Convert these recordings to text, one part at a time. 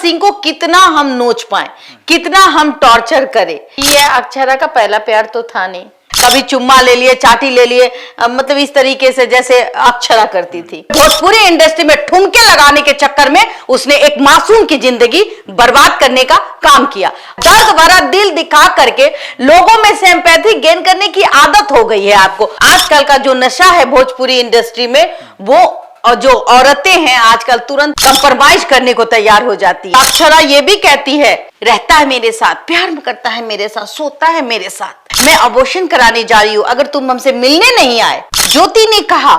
सिंह को कितना हम नोच पाए, कितना हम टॉर्चर करें। ये अक्षरा का पहला प्यार तो था नहीं। कभी चुम्मा ले लिए, चाटी ले लिए, मतलब इस तरीके से जैसे अक्षरा करती थी। भोजपुरी इंडस्ट्री में ठुमके लगाने के चक्कर में उसने एक मासूम की जिंदगी बर्बाद करने का काम किया। दर्द भरा दिल दिखा करके लोगों में सिंपैथी गेन करने की आदत हो गई है आपको। आजकल का जो नशा है भोजपुरी इंडस्ट्री में, वो और जो औरतें हैं आजकल तुरंत कंप्रोमाइज करने को तैयार हो जाती है। अक्षरा ये भी कहती है, रहता है मेरे साथ, प्यार करता है मेरे साथ, सोता है मेरे साथ, मैं अबॉर्शन कराने जा रही हूँ, अगर तुम हमसे मिलने नहीं आए। ज्योति ने कहा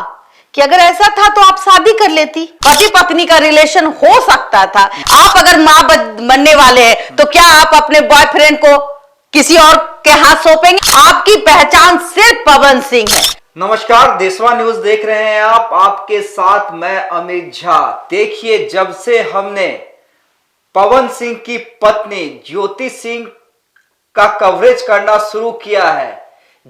कि अगर ऐसा था तो आप शादी कर लेती, पति पत्नी का रिलेशन हो सकता था। आप अगर माँ बनने वाले हैं तो क्या आप अपने बॉयफ्रेंड को किसी और के हाथ सौंपेंगे? आपकी पहचान सिर्फ पवन सिंह है। नमस्कार, देशवा न्यूज देख रहे हैं आप, आपके साथ मैं अमित झा। देखिए, जब से हमने पवन सिंह की पत्नी ज्योति सिंह का कवरेज करना शुरू किया है,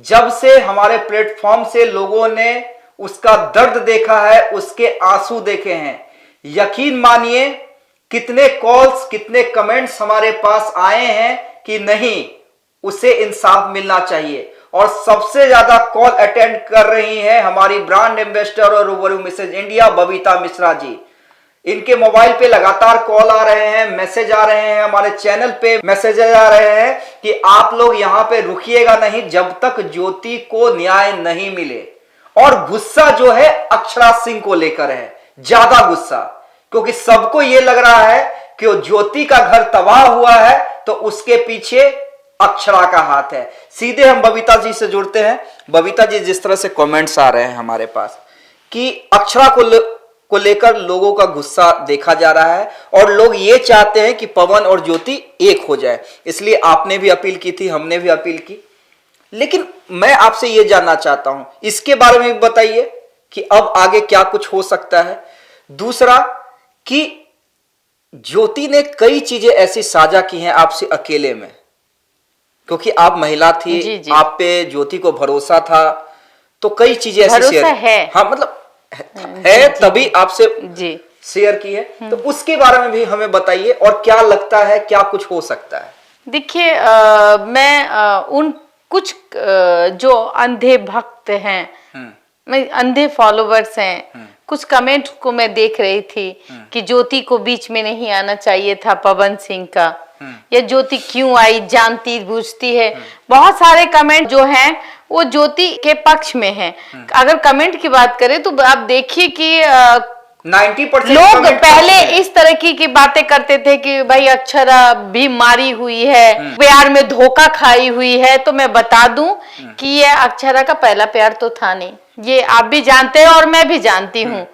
जब से हमारे प्लेटफॉर्म से लोगों ने उसका दर्द देखा है, उसके आंसू देखे हैं, यकीन मानिए कितने कॉल्स, कितने कमेंट्स हमारे पास आए हैं कि नहीं, उसे इंसाफ मिलना चाहिए। और सबसे ज्यादा कॉल अटेंड कर रही हैं हमारी ब्रांड एम्बेसडर और रूबरू मिसेज इंडिया बबीता मिश्रा जी। इनके मोबाइल पे लगातार कॉल आ रहे हैं, मैसेज आ रहे हैं, हमारे चैनल पे मैसेजेस आ रहे हैं कि आप लोग यहां पे रुकिएगा नहीं जब तक ज्योति को न्याय नहीं मिले। और गुस्सा जो है अक्षरा सिंह को लेकर है, ज्यादा गुस्सा, क्योंकि सबको यह लग रहा है कि ज्योति का घर तबाह हुआ है तो उसके पीछे अक्षरा का हाथ है। सीधे हम बबीता जी से जुड़ते हैं। बबीता जी, जिस तरह से कमेंट्स आ रहे हैं हमारे पास कि अक्षरा को लेकर लोगों का गुस्सा देखा जा रहा है और लोग ये चाहते हैं कि पवन और ज्योति एक हो जाए, इसलिए आपने भी अपील की थी, हमने भी अपील की। लेकिन मैं आपसे ये जानना चाहता हूं, इसके बारे में भी बताइए कि अब आगे क्या कुछ हो सकता है। दूसरा कि ज्योति ने कई चीजें ऐसी साझा की हैं आपसे अकेले में, क्योंकि आप महिला थी, जी। आप पे ज्योति को भरोसा था, तो कई चीजें ऐसी शेयर है, हाँ मतलब है जी, तभी आपसे शेयर की है। तो उसके बारे में भी हमें बताइए और क्या लगता है क्या कुछ हो सकता है। देखिए, मैं उन कुछ जो अंधे भक्त हैं, मैं अंधे फॉलोवर्स हैं, कुछ कमेंट को मैं देख रही थी कि ज्योति को बीच में नहीं आना चाहिए था पवन सिंह का, या ज्योति क्यों आई, जानती बूझती है। बहुत सारे कमेंट जो हैं वो ज्योति के पक्ष में हैं। अगर कमेंट की बात करें तो आप देखिए कि 90% लोग पहले इस तरह की बातें करते थे कि भाई अक्षरा भी मारी हुई है, प्यार में धोखा खाई हुई है। तो मैं बता दूं कि ये अक्षरा का पहला प्यार तो था नहीं, ये आप भी जानते हैं और मैं भी जानती हूँ।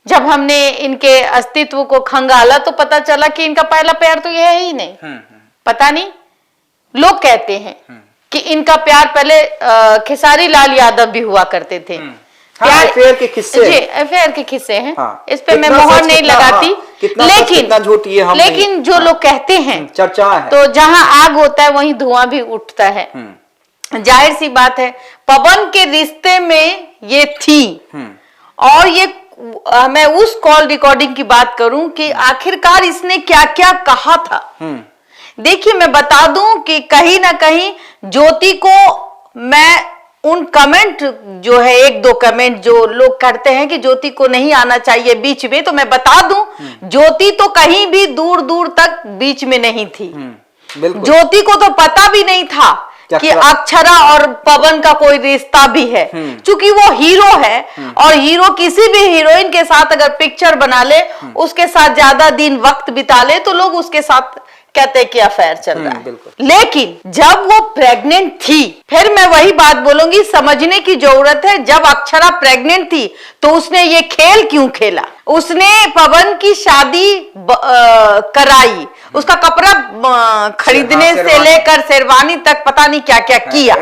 जब हमने इनके अस्तित्व को खंगाला तो पता चला कि इनका पहला प्यार तो यह है ही नहीं। पता नहीं, लोग कहते हैं कि इनका प्यार पहले खेसारी लाल यादव भी हुआ करते थे। अफेयर के किस्से, जी अफेयर के किस्से हैं। हाँ, इस पे मैं मोहर नहीं लगाती, लेकिन जो लोग कहते हैं चर्चा है, तो जहां आग होता है वहीं धुआं भी उठता है। जाहिर सी बात है पवन के रिश्ते में ये थी। और ये मैं उस कॉल रिकॉर्डिंग की बात करूं कि आखिरकार इसने क्या क्या कहा था। देखिए, मैं बता दूं कि कहीं ना कहीं ज्योति को मैं उन कमेंट जो है, एक दो कमेंट जो लोग करते हैं कि ज्योति को नहीं आना चाहिए बीच में, तो मैं बता दूं ज्योति तो कहीं भी दूर दूर तक बीच में नहीं थी। ज्योति को तो पता भी नहीं था कि अक्षरा और पवन का कोई रिश्ता भी है। क्योंकि वो हीरो है और हीरो किसी भी हीरोइन के साथ अगर पिक्चर बना ले, उसके साथ ज्यादा दिन वक्त बिता ले, तो लोग उसके साथ कहते कि अफेयर चल रहा है। लेकिन जब वो प्रेग्नेंट थी, फिर मैं वही बात बोलूंगी, समझने की जरूरत है। जब अक्षरा प्रेग्नेंट थी तो उसने ये खेल क्यों खेला? उसने पवन की शादी कराई, उसका कपड़ा खरीदने से लेकर शेरवानी तक पता नहीं क्या क्या किया।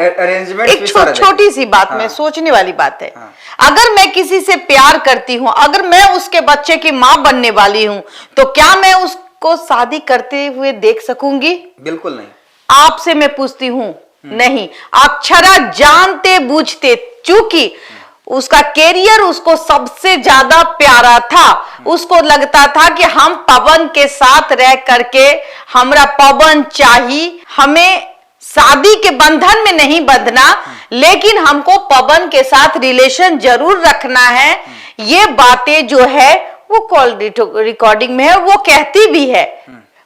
एक छोटी सी बात में सोचने वाली बात है। अगर मैं किसी से प्यार करती हूँ, अगर मैं उसके बच्चे की माँ बनने वाली हूँ, तो क्या मैं उसको शादी करते हुए देख सकूंगी? बिल्कुल नहीं। आपसे मैं पूछती हूँ, नहीं। अक्षरा जानते बूझते, चूंकि उसका कैरियर उसको सबसे ज्यादा प्यारा था। उसको लगता था कि हम पवन के साथ रह करके हमरा पवन चाहिए, हमें शादी के बंधन में नहीं बंधना, लेकिन हमको पवन के साथ रिलेशन जरूर रखना है। ये बातें जो है वो कॉल रिकॉर्डिंग में है, वो कहती भी है,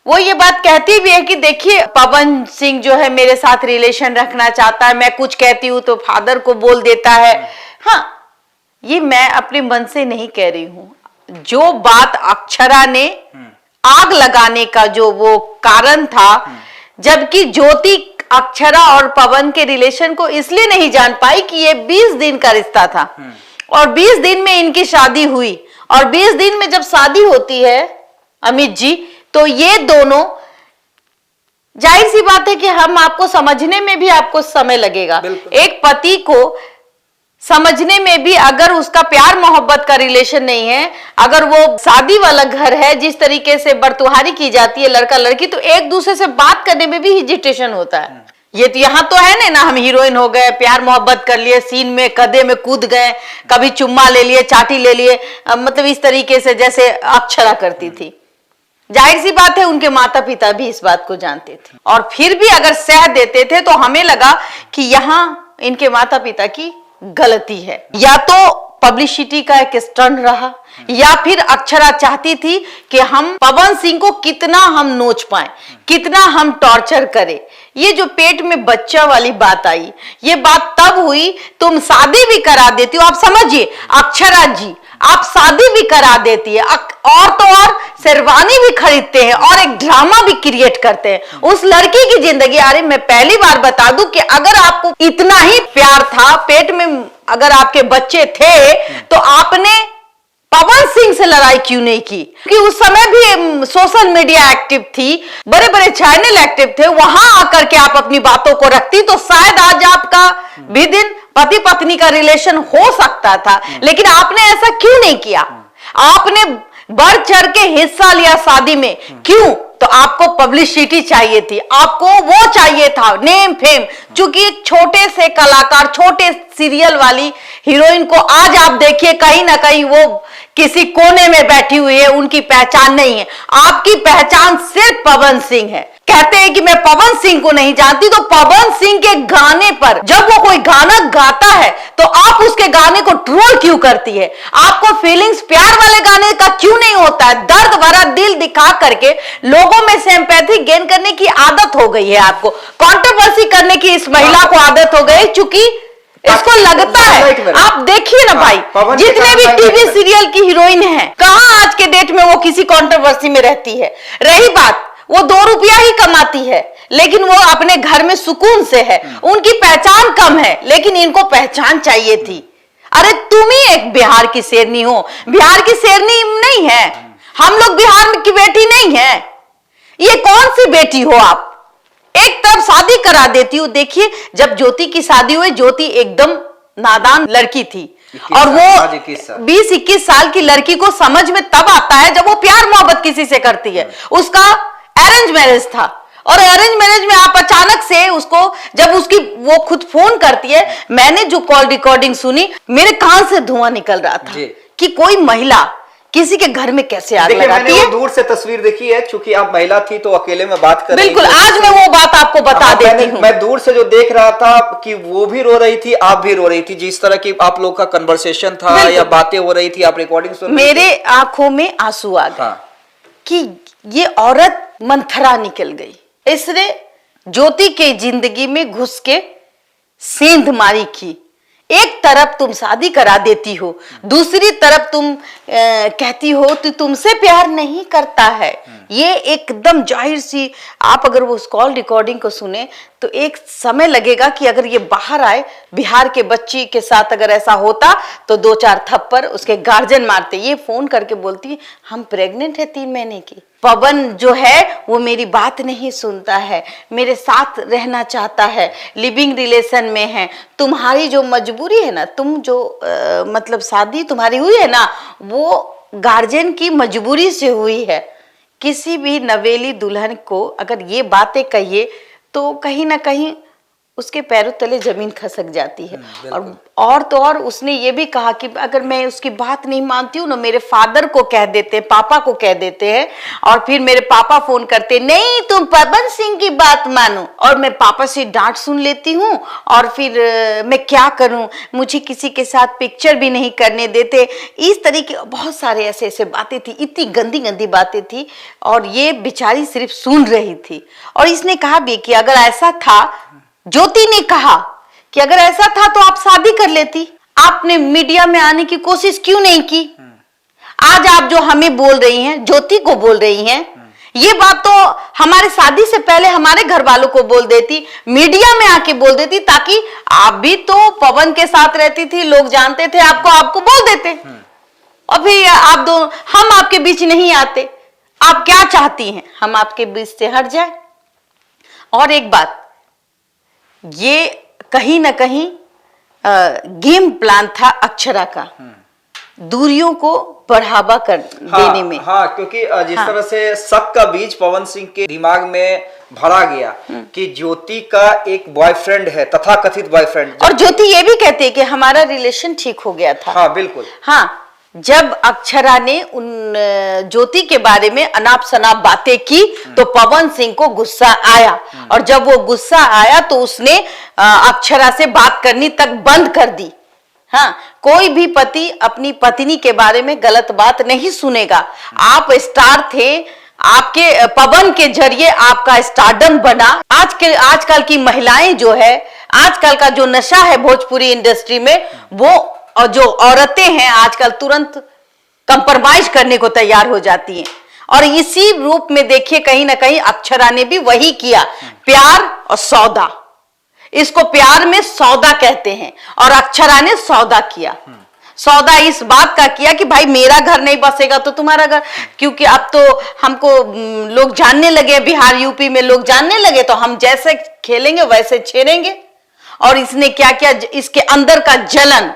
वो ये बात कहती भी है कि देखिए पवन सिंह जो है मेरे साथ रिलेशन रखना चाहता है, मैं कुछ कहती हूं तो फादर को बोल देता है। हाँ, ये मैं अपने मन से नहीं कह रही हूं। जो बात अक्षरा ने आग लगाने का जो वो कारण था, जबकि ज्योति अक्षरा और पवन के रिलेशन को इसलिए नहीं जान पाई कि ये 20 दिन का रिश्ता था और 20 दिन में इनकी शादी हुई, और 20 दिन में जब शादी होती है अमित जी, तो ये दोनों, जाहिर सी बात है कि हम आपको समझने में भी आपको समय लगेगा। एक पति को समझने में भी, अगर उसका प्यार मोहब्बत का रिलेशन नहीं है, अगर वो शादी वाला घर है, जिस तरीके से बरतुहारी की जाती है लड़का लड़की, तो एक दूसरे से बात करने में भी हेजिटेशन होता है। ये तो यहाँ तो है ना, हम हीरोइन हो गए, प्यार मोहब्बत कर लिए, सीन में कदे में कूद गए, कभी चुम्मा ले लिए, चाटी ले लिए, मतलब इस तरीके से जैसे अक्षरा करती थी। जाहिर सी बात है उनके माता पिता भी इस बात को जानते थे, और फिर भी अगर सह देते थे तो हमें लगा कि यहाँ इनके माता पिता की गलती है। या तो पब्लिसिटी का एक स्टंट रहा, या फिर अक्षरा चाहती थी कि हम पवन सिंह को कितना हम नोच पाए, कितना हम टॉर्चर करें। ये जो पेट में बच्चा वाली बात आई, ये बात तब हुई, तुम शादी भी करा देती हो। आप समझिए अक्षरा जी, आप शादी भी करा देती है, और तो और शेरवानी भी खरीदते हैं और एक ड्रामा भी क्रिएट करते हैं उस लड़की की जिंदगी। अरे मैं पहली बार बता दूं कि अगर आपको इतना ही प्यार था, पेट में अगर आपके बच्चे थे, तो आपने पवन सिंह से लड़ाई क्यों नहीं की? क्योंकि उस समय भी सोशल मीडिया एक्टिव थी, बड़े बड़े चैनल एक्टिव थे, वहां आकर के आप अपनी बातों को रखती तो शायद आज आपका भी दिन पति पत्नी का रिलेशन हो सकता था। लेकिन आपने ऐसा क्यों नहीं किया? आपने बढ़ चढ़ के हिस्सा लिया शादी में, क्यों? तो आपको पब्लिसिटी चाहिए थी, आपको वो चाहिए था, नेम फेम। चूंकि छोटे से कलाकार, छोटे सीरियल वाली हीरोइन को आज आप देखिए कहीं ना कहीं वो किसी कोने में बैठी हुई है, उनकी पहचान नहीं है। आपकी पहचान सिर्फ पवन सिंह है। कहते हैं कि मैं पवन सिंह को नहीं जानती, तो पवन सिंह के गाने पर जब वो कोई गाना गाता है तो आप उसके गाने को ट्रोल क्यों करती है? आपको फीलिंग्स प्यार वाले गाने का क्यों नहीं होता है? दर्द भरा दिल दिखा करके लोगों में सिंपैथी गेन करने की आदत हो गई है आपको, कंट्रोवर्सी करने की इस महिला को आदत हो गई, चूंकि इसको लगता है। आप देखिए ना भाई, जितने भी टीवी सीरियल की हीरोइन है, कहां आज के डेट में वो किसी कंट्रोवर्सी में रहती है? रही बात, वो 2 रुपया ही कमाती है, लेकिन वो अपने घर में सुकून से है। उनकी पहचान कम है, लेकिन इनको पहचान चाहिए थी। अरे तुम ही एक बिहार की शेरनी हो, बिहार की शेरनी नहीं है हम लोग, बिहार की बेटी नहीं है। ये कौन सी बेटी हो आप? एक तरफ शादी करा देती हूँ। देखिए जब ज्योति की शादी हुई, ज्योति एकदम नादान लड़की थी, और वो 20-21 साल की लड़की को समझ में तब आता है जब वो प्यार मोहब्बत किसी से करती है। उसका अरेंज मैरिज था, और अरेंज मैरिज में आप अचानक से उसको, जब उसकी वो खुद फोन करती है, मैंने जो कॉल रिकॉर्डिंग सुनी, मेरे कान से धुआं निकल रहा था कि कोई महिला किसी के घर में कैसे आग लगाती है। दूर से तस्वीर देखी है, चूंकि आप महिला थी तो अकेले में बात कर रही थी। बिल्कुल, आज मैं वो बात आपको बता देती हूँ। मैं दूर से जो देख रहा था कि वो भी रो रही थी, आप भी रो रही थी, जिस तरह की आप लोग का कन्वर्सेशन था या बातें हो रही थी, आप रिकॉर्डिंग सुन रही थी। मेरे आंखों में आंसू आ गए कि ये औरत मंथरा निकल गई। इसने ज्योति के जिंदगी में घुस के सेंध मारी की। एक तरफ तुम शादी करा देती हो, दूसरी तरफ तुम कहती हो तो तुमसे प्यार नहीं करता है। ये एकदम जाहिर सी, आप अगर वो कॉल रिकॉर्डिंग को सुने तो एक समय लगेगा कि अगर ये बाहर आए, बिहार के बच्ची के साथ अगर ऐसा होता तो 2-4 थप्पड़ उसके गार्जियन मारते। ये फोन करके बोलती हम प्रेग्नेंट है 3 महीने की। पवन जो है वो मेरी बात नहीं सुनता है, मेरे साथ रहना चाहता है, लिविंग रिलेशन में है। तुम्हारी जो मजबूरी है ना, तुम जो मतलब शादी तुम्हारी हुई है ना, वो गार्जियन की मजबूरी से हुई है। किसी भी नवेली दुल्हन को अगर ये बातें कहिए तो कहीं ना कहीं उसके पैरों तले जमीन खसक जाती है। और तो और उसने ये भी कहा कि अगर मैं उसकी बात नहीं मानती हूँ ना, मेरे फादर को कह देते, पापा को कह देते हैं, और फिर मेरे पापा फोन करते, नहीं तुम पवन सिंह की बात मानो, और मैं पापा से डांट सुन लेती हूँ, और फिर मैं क्या करूँ, मुझे किसी के साथ पिक्चर भी नहीं करने देते। इस तरीके बहुत सारे ऐसे ऐसे बातें थी, इतनी गंदी गंदी बातें थी, और ये बेचारी सिर्फ सुन रही थी। और इसने कहा भी कि अगर ऐसा था, ज्योति ने कहा कि अगर ऐसा था तो आप शादी कर लेती, आपने मीडिया में आने की कोशिश क्यों नहीं की? आज आप जो हमें बोल रही हैं, ज्योति को बोल रही हैं, ये बात तो हमारे शादी से पहले हमारे घर वालों को बोल देती, मीडिया में आके बोल देती, ताकि आप भी तो पवन के साथ रहती थी, लोग जानते थे आपको, आपको बोल देते। और फिर आप दो, हम आपके बीच नहीं आते। आप क्या चाहती हैं, हम आपके बीच से हट जाए? और एक बात, ये कहीं ना कहीं गेम प्लान था अक्षरा का, दूरियों को बढ़ावा कर देने में। हाँ, क्योंकि जिस तरह से शक का बीज पवन सिंह के दिमाग में भरा गया कि ज्योति का एक बॉयफ्रेंड है, तथाकथित बॉयफ्रेंड, और ज्योति ये भी कहती है कि हमारा रिलेशन ठीक हो गया था। हाँ बिल्कुल। हाँ, जब अक्षरा ने उन ज्योति के बारे में अनाप शनाप बातें की तो पवन सिंह को गुस्सा आया, और जब वो गुस्सा आया तो उसने अक्षरा से बात करनी तक बंद कर दी। हाँ, कोई भी पति अपनी पत्नी के बारे में गलत बात नहीं सुनेगा। आप स्टार थे, आपके पवन के जरिए आपका स्टारडम बना। आजकल की महिलाएं जो है, आजकल का जो नशा है भोजपुरी इंडस्ट्री में, वो और जो औरतें हैं आजकल तुरंत कंप्रोमाइज करने को तैयार हो जाती हैं। और इसी रूप में देखिए कहीं ना कहीं अक्षरा ने भी वही किया, प्यार और सौदा। इसको प्यार में सौदा कहते हैं, और अक्षरा ने सौदा किया। सौदा इस बात का किया कि भाई मेरा घर नहीं बसेगा तो तुम्हारा घर, क्योंकि अब तो हमको लोग जानने लगे, बिहार यूपी में लोग जानने लगे, तो हम जैसे खेलेंगे वैसे छेड़ेंगे। और इसने क्या किया, इसके अंदर का जलन,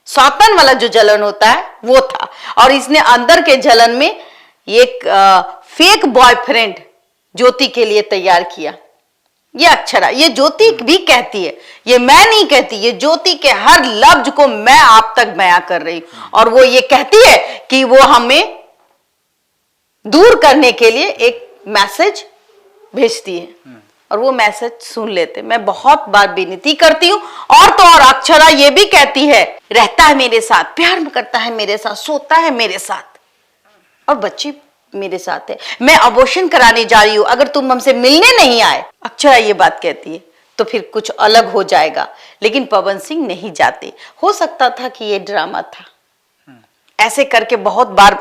सौतन वाला जो जलन होता है वो था, और इसने अंदर के जलन में एक फेक बॉयफ्रेंड ज्योति के लिए तैयार किया। ये अक्षरा, ये ज्योति भी कहती है, ये मैं नहीं कहती, ये ज्योति के हर लफ्ज को मैं आप तक बयां कर रही हूं। और वो ये कहती है कि वो हमें दूर करने के लिए एक मैसेज भेजती है, और वो मैसेज सुन लेते। मैं बहुत बार विनती करती हूँ। और तो और अक्षरा ये भी कहती है, रहता है मेरे साथ, प्यार करता है मेरे साथ, सोता है मेरे साथ, और बच्ची मेरे साथ है। मैं अबॉर्शन कराने जा रही हूँ, अगर तुम हमसे मिलने नहीं आए, अक्षरा ये बात कहती है, तो फिर कुछ अलग हो जाएगा। लेकिन पवन सिंह नहीं जाते। हो सकता था कि ये ड्रामा था। ऐसे करके बहुत बार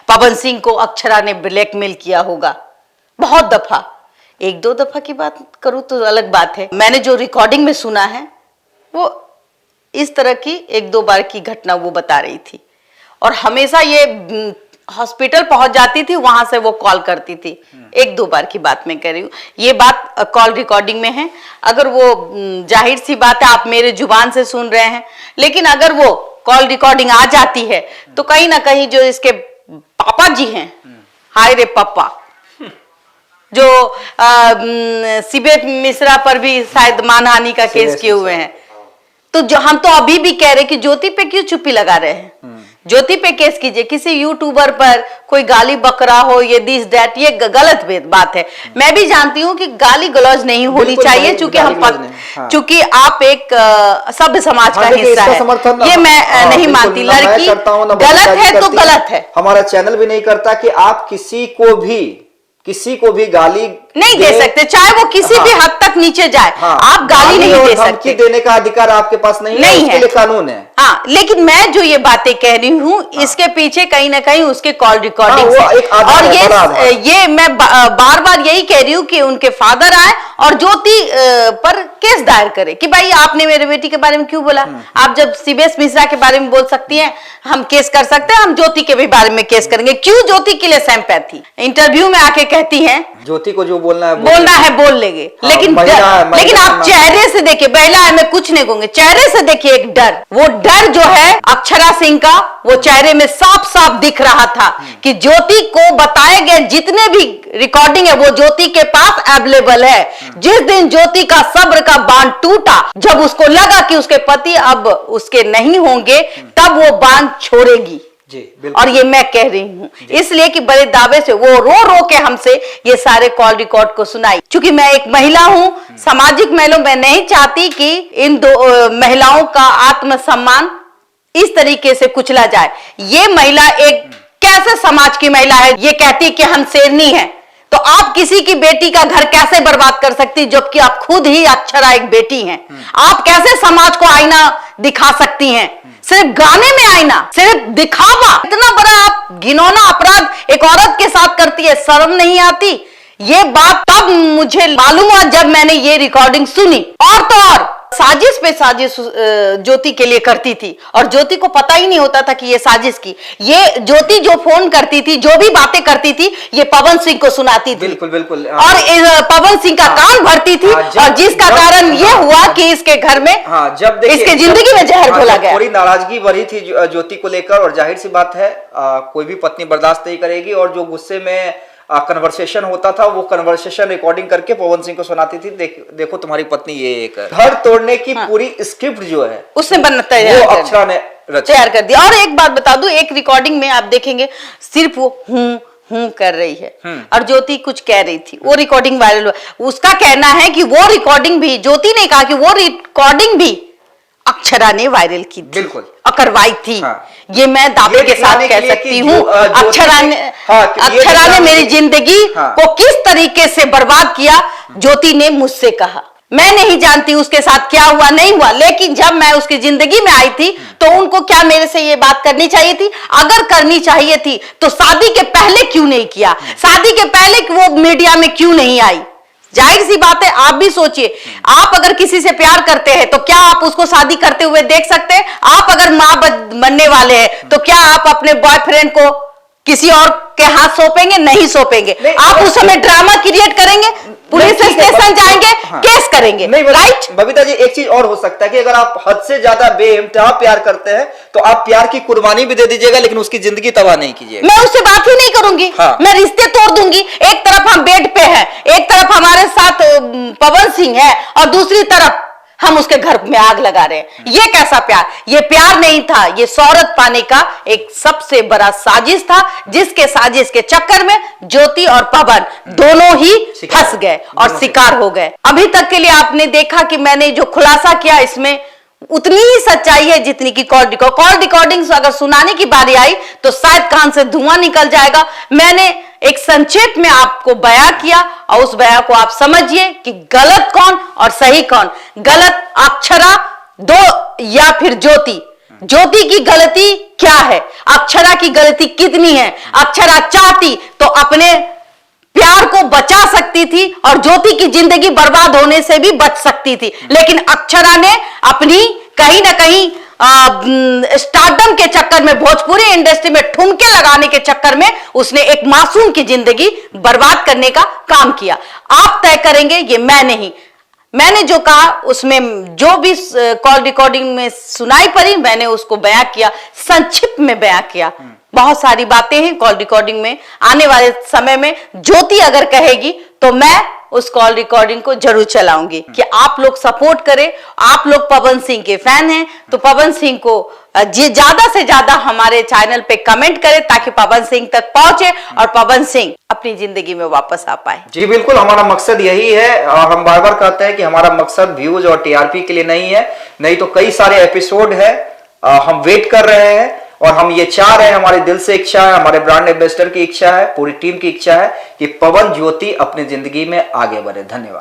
पवन सिंह को अक्षरा ने ब्लैकमेल किया होगा, बहुत दफा। एक दो दफा की बात करूं तो अलग बात है, मैंने जो रिकॉर्डिंग में सुना है वो इस तरह की एक दो बार की घटना वो बता रही थी। और हमेशा ये हॉस्पिटल पहुंच जाती थी, वहां से वो कॉल करती थी। एक दो बार की बात मैं कह रही हूँ, ये बात कॉल रिकॉर्डिंग में है। अगर वो जाहिर सी बात है, आप मेरे जुबान से सुन रहे हैं, लेकिन अगर वो कॉल रिकॉर्डिंग आ जाती है तो कहीं ना कहीं जो इसके पापा जी हैं, हाय रे पापा, जो सीबीएस मिश्रा पर भी शायद मानहानि का केस किए हुए हैं, तो जो हम तो अभी भी कह रहे कि ज्योति पे क्यों चुप्पी लगा रहे हैं? ज्योति पे केस कीजिए। किसी यूट्यूबर पर कोई गाली बकरा हो, ये दिस दैट, ये गलत बात है। मैं भी जानती हूँ कि गाली गलौज नहीं होनी चाहिए, चूंकि हम चूंकि आप एक सभ्य समाज का हिस्सा है, ये मैं नहीं मानती। लड़की गलत है तो गलत है। हमारा चैनल भी नहीं करता कि आप किसी को भी गाली नहीं दे सकते, चाहे वो किसी भी हद तक नीचे जाए। आप गाली नहीं दे सकते, देने का अधिकार आपके पास नहीं है, उसके लिए कानून है। हाँ, लेकिन मैं जो ये बातें कह रही हूँ, इसके पीछे कहीं ना कहीं उसके कॉल रिकॉर्डिंग और ये मैं बार बार यही कह रही हूँ कि उनके फादर आए और ज्योति पर केस दायर करे कि भाई आपने मेरे बेटी के बारे में क्यों बोला। आप जब सीबीएस मिश्रा के बारे में बोल सकती हैं, हम केस कर सकते हैं, हम ज्योति के भी बारे में केस करेंगे। क्यों ज्योति के लिए सिंपैथी? इंटरव्यू में आके कहती हैं ज्योति को जो बोलना है बोल लेंगे, हाँ, लेकिन लेकिन आप चेहरे से देखिए, महिला है मैं कुछ नहीं कहूंगी, चेहरे से देखिए एक डर, वो डर जो है अक्षरा सिंह का वो चेहरे में साफ साफ दिख रहा था कि ज्योति को बताए गए जितने भी रिकॉर्डिंग है वो ज्योति के पास अवेलेबल है। जिस दिन ज्योति का सब्र का बांध टूटा, जब उसको लगा कि उसके पति अब उसके नहीं होंगे, तब वो बांध छोड़ेगी जी, और ये मैं कह रही हूँ, इसलिए कि बड़े दावे से वो रो रो के हमसे ये सारे कॉल रिकॉर्ड को सुनाई। क्योंकि मैं एक महिला हूँ, सामाजिक महिला, मैं नहीं चाहती कि इन दो महिलाओं का आत्मसम्मान इस तरीके से कुचला जाए। ये महिला एक कैसे समाज की महिला है, ये कहती कि हम शेरनी हैं, तो आप किसी की बेटी का घर कैसे बर्बाद कर सकती, जबकि आप खुद ही अक्षरा एक बेटी हैं। आप कैसे समाज को आईना दिखा सकती हैं, सिर्फ गाने में आईना, सिर्फ दिखावा, इतना बड़ा आप घिनौना अपराध एक औरत के साथ करती है, शर्म नहीं आती? ये बात तब मुझे मालूम हुआ जब मैंने ये रिकॉर्डिंग सुनी। और तो और साजिश पे साजिश ज्योति के लिए करती थी, और ज्योति को पता ही नहीं होता था कि ये साजिश की। ये ज्योति जो फोन करती थी, जो भी बातें करती थी, ये पवन सिंह को सुनाती थी। बिल्कुल बिल्कुल। और पवन सिंह का कान भरती थी, और जिसका कारण ये हुआ कि इसके घर में जब इसके जिंदगी में जहर घोला गया। थोड़ी नाराजगी बढ़ी थी ज्योति को लेकर, और जाहिर सी बात है कोई भी पत्नी बर्दाश्त नहीं करेगी, और जो गुस्से में कन्वर्सेशन होता था वो कन्वर्सेशन रिकॉर्डिंग करके पवन सिंह को सुनाती थी। देखो तुम्हारी पत्नी ये एक घर तोड़ने की पूरी स्क्रिप्ट जो है उसने बनता है, वो अक्षरा ने तैयार कर दिया। और एक बात बता दूं, एक रिकॉर्डिंग में आप देखेंगे सिर्फ वो हूं कर रही है, और ज्योति कुछ कह रही थी, वो रिकॉर्डिंग वायरल हुआ। उसका कहना है कि वो रिकॉर्डिंग भी, ज्योति ने कहा कि वो रिकॉर्डिंग भी अक्षरा ने वायरल की थी, बिल्कुल करवाई थी। हाँ। ये मैं दावे के साथ कह सकती हूँ, अक्षरा ने मेरी जिंदगी को किस तरीके से बर्बाद किया, ज्योति ने मुझसे कहा। मैं नहीं जानती उसके साथ क्या हुआ नहीं हुआ, लेकिन जब मैं उसकी जिंदगी में आई थी तो उनको क्या मेरे से ये बात करनी चाहिए थी? अगर करनी चाहिए थी तो शादी के पहले क्यों नहीं किया? शादी के पहले वो मीडिया में क्यों नहीं आई? जाहिर सी बात है, आप भी सोचिए, आप अगर किसी से प्यार करते हैं तो क्या आप उसको शादी करते हुए देख सकते हैं? आप अगर मां बनने वाले हैं तो क्या आप अपने बॉयफ्रेंड को किसी और के हाथ सौंपेंगे? नहीं सौंपेंगे। आप उस समय ड्रामा क्रिएट करेंगे, पुलिस स्टेशन जाएंगे, केस करेंगे, राइट? बबीता जी, एक चीज और हो सकता है कि अगर आप हद से ज्यादा बेइंतहा प्यार करते हैं तो आप प्यार की कुर्बानी भी दे दीजिएगा, लेकिन उसकी जिंदगी तबाह नहीं कीजिएगा। मैं उससे बात ही नहीं करूंगी। हाँ। मैं रिश्ते तोड़ दूंगी। एक तरफ हम बेड पे हैं, एक तरफ हमारे साथ पवन सिंह है, और दूसरी तरफ हम उसके घर में आग लगा रहे हैं। ये कैसा प्यार? ये प्यार नहीं था, ये शोहरत पाने का एक सबसे बड़ा साजिश था, जिसके साजिश के चक्कर में ज्योति और पवन दोनों ही फंस गए और शिकार हो गए। अभी तक के लिए आपने देखा कि मैंने जो खुलासा किया, इसमें उतनी ही सच्चाई है जितनी की कॉल रिकॉर्डिंग्स अगर सुनाने की बारी आई तो शायद कान से धुआं निकल जाएगा। मैंने एक संक्षेप में आपको बयां किया, और उस बयां को आप समझिए कि गलत कौन और सही कौन। गलत अक्षरा दो या फिर ज्योति? ज्योति की गलती क्या है? अक्षरा की गलती कितनी है? अक्षरा चाहती तो अपने प्यार को बचा सकती थी और ज्योति की जिंदगी बर्बाद होने से भी बच सकती थी, लेकिन अक्षरा ने अपनी कहीं ना कहीं स्टारडम के चक्कर में, भोजपुरी इंडस्ट्री में ठुमके लगाने के चक्कर में उसने एक मासूम की जिंदगी बर्बाद करने का काम किया। आप तय करेंगे, ये मैं नहीं। मैंने जो कहा उसमें जो भी कॉल रिकॉर्डिंग में सुनाई पड़ी, मैंने उसको बयां किया, संक्षिप्त में बयां किया। बहुत सारी बातें हैं कॉल रिकॉर्डिंग में। आने वाले समय में ज्योति अगर कहेगी तो मैं उस कॉल रिकॉर्डिंग को जरूर चलाऊंगी कि आप लोग सपोर्ट करें। आप लोग पवन सिंह के फैन हैं तो पवन सिंह को ज्यादा से ज्यादा हमारे चैनल पे कमेंट करें, ताकि पवन सिंह तक पहुंचे और पवन सिंह अपनी जिंदगी में वापस आ पाए। जी बिल्कुल, हमारा मकसद यही है। हम बार बार कहते हैं कि हमारा मकसद व्यूज और टीआरपी के लिए नहीं है, नहीं तो कई सारे एपिसोड है, हम वेट कर रहे हैं और हम ये चाह रहे हैं, हमारे दिल से इच्छा है, हमारे ब्रांड एम्बेसडर की इच्छा है, पूरी टीम की इच्छा है कि पवन ज्योति अपनी जिंदगी में आगे बढ़े। धन्यवाद।